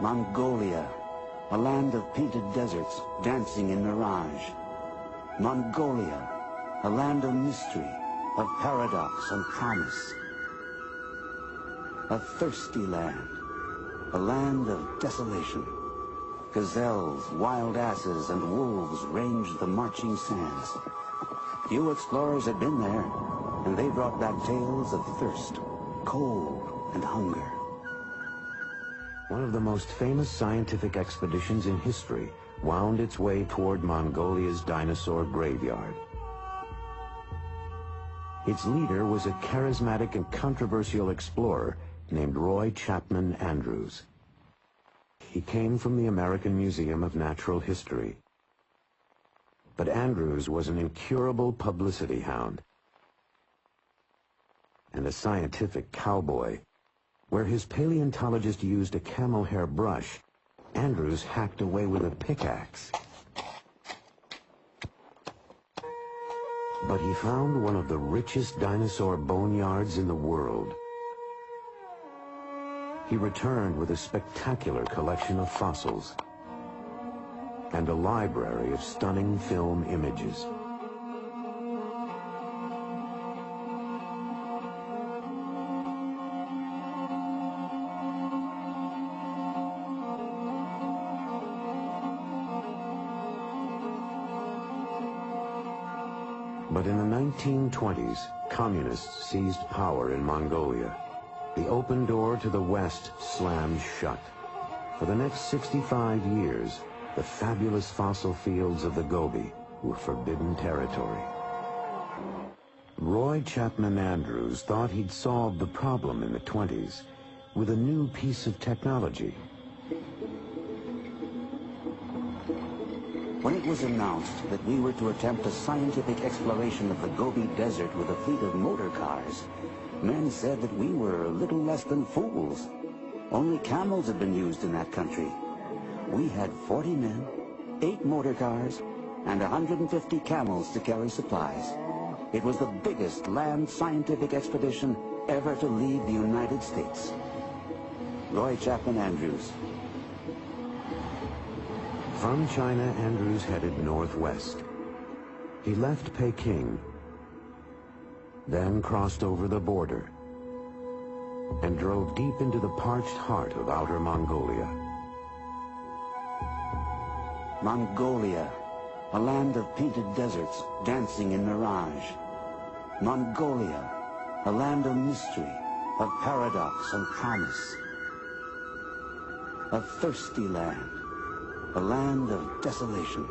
Mongolia, a land of painted deserts dancing in mirage. Mongolia, a land of mystery, of paradox and promise. A thirsty land, a land of desolation. Gazelles, wild asses, and wolves ranged the marching sands. Few explorers had been there, and they brought back tales of thirst, cold, and hunger. One of the most famous scientific expeditions in history wound its way toward Mongolia's dinosaur graveyard. Its leader was a charismatic and controversial explorer named Roy Chapman Andrews. He came from the American Museum of Natural History. But Andrews was an incurable publicity hound and a scientific cowboy. Where his paleontologist used a camel hair brush, Andrews hacked away with a pickaxe. But he found one of the richest dinosaur boneyards in the world. He returned with a spectacular collection of fossils and a library of stunning film images. But in the 1920s, communists seized power in Mongolia. The open door to the West slammed shut. For the next 65 years, the fabulous fossil fields of the Gobi were forbidden territory. Roy Chapman Andrews thought he'd solved the problem in the 20s with a new piece of technology. When it was announced that we were to attempt a scientific exploration of the Gobi Desert with a fleet of motor cars, men said that we were little less than fools. Only camels had been used in that country. We had 40 men, 8 motor cars, and 150 camels to carry supplies. It was the biggest land scientific expedition ever to leave the United States. Roy Chapman Andrews. From China, Andrews headed northwest. He left Peking, then crossed over the border, and drove deep into the parched heart of outer Mongolia. Mongolia, a land of painted deserts dancing in mirage. Mongolia, a land of mystery, of paradox and promise. A thirsty land, a land of desolation.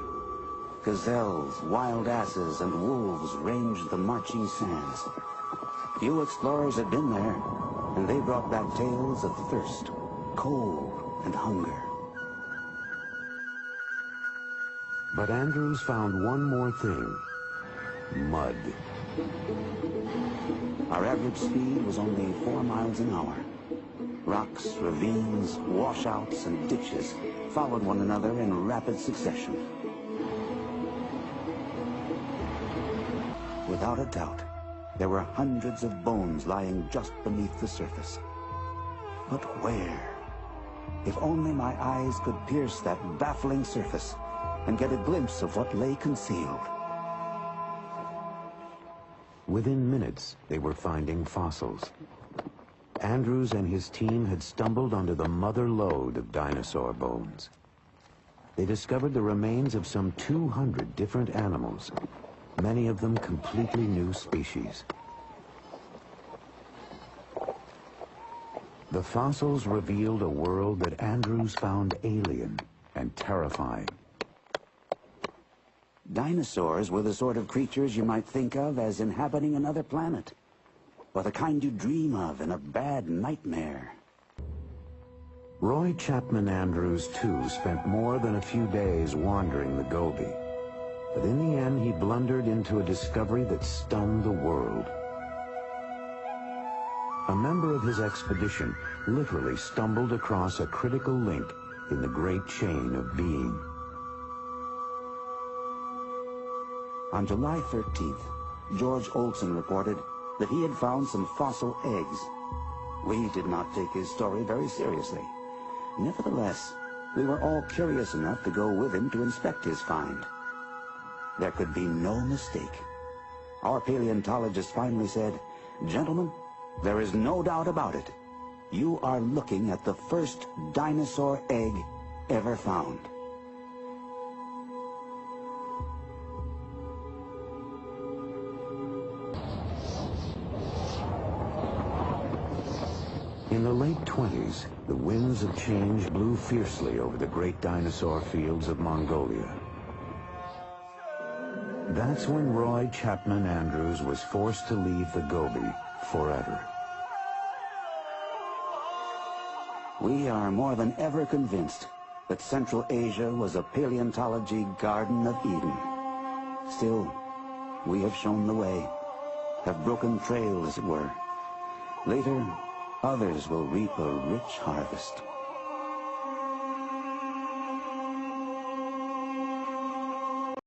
Gazelles, wild asses, and wolves ranged the marching sands. Few explorers had been there, and they brought back tales of thirst, cold, and hunger. But Andrews found one more thing: mud. Our average speed was only 4 miles an hour. Rocks, ravines, washouts, and ditches followed one another in rapid succession. Without a doubt, there were hundreds of bones lying just beneath the surface. But where? If only my eyes could pierce that baffling surface and get a glimpse of what lay concealed. Within minutes, they were finding fossils. Andrews and his team had stumbled onto the mother lode of dinosaur bones. They discovered the remains of some 200 different animals, many of them completely new species. The fossils revealed a world that Andrews found alien and terrifying. Dinosaurs were the sort of creatures you might think of as inhabiting another planet, or the kind you dream of in a bad nightmare. Roy Chapman Andrews, too, spent more than a few days wandering the Gobi. But in the end, he blundered into a discovery that stunned the world. A member of his expedition literally stumbled across a critical link in the great chain of being. On July 13th, George Olson reported that he had found some fossil eggs. We did not take his story very seriously. Nevertheless, we were all curious enough to go with him to inspect his find. There could be no mistake. Our paleontologist finally said, "Gentlemen, there is no doubt about it. You are looking at the first dinosaur egg ever found." In the late 20s, the winds of change blew fiercely over the great dinosaur fields of Mongolia. That's when Roy Chapman Andrews was forced to leave the Gobi forever. We are more than ever convinced that Central Asia was a paleontology Garden of Eden. Still, we have shown the way, have broken trail, as it were. Later, others will reap a rich harvest.